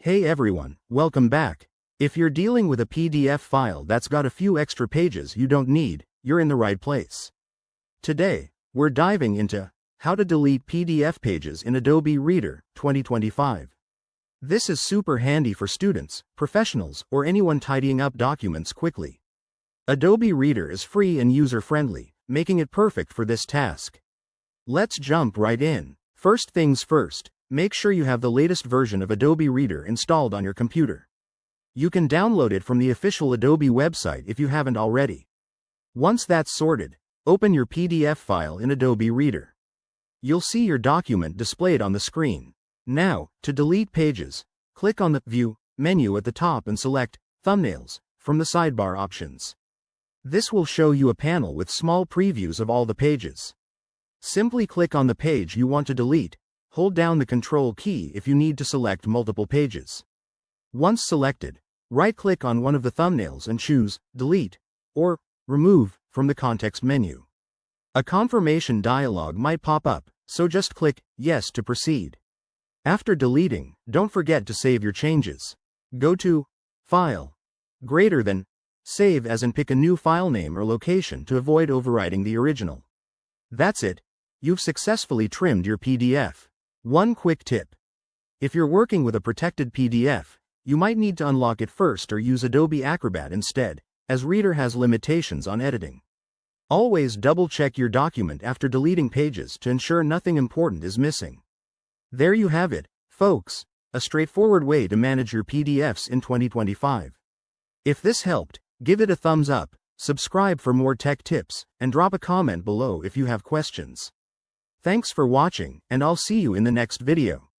Hey everyone, welcome back. If you're dealing with a PDF file that's got a few extra pages you don't need, you're in the right place. Today, we're diving into how to delete PDF pages in Adobe Reader 2025. This is super handy for students, professionals, or anyone tidying up documents quickly. Adobe Reader is free and user-friendly, making it perfect for this task. Let's jump right in. First things first, make sure you have the latest version of Adobe Reader installed on your computer. You can download it from the official Adobe website if you haven't already. Once that's sorted, open your PDF file in Adobe Reader. You'll see your document displayed on the screen. Now, to delete pages, click on the View menu at the top and select Thumbnails from the sidebar options. This will show you a panel with small previews of all the pages. Simply click on the page you want to delete. Hold down the Control key if you need to select multiple pages. Once selected, right-click on one of the thumbnails and choose Delete or Remove from the context menu. A confirmation dialog might pop up, so just click Yes to proceed. After deleting, don't forget to save your changes. Go to File, Greater Than, Save as and pick a new file name or location to avoid overwriting the original. That's it. You've successfully trimmed your PDF. One quick tip. If you're working with a protected PDF, you might need to unlock it first or use Adobe Acrobat instead, as Reader has limitations on editing. Always double-check your document after deleting pages to ensure nothing important is missing. There you have it, folks, a straightforward way to manage your PDFs in 2025. If this helped, give it a thumbs up, subscribe for more tech tips, and drop a comment below if you have questions. Thanks for watching, and I'll see you in the next video.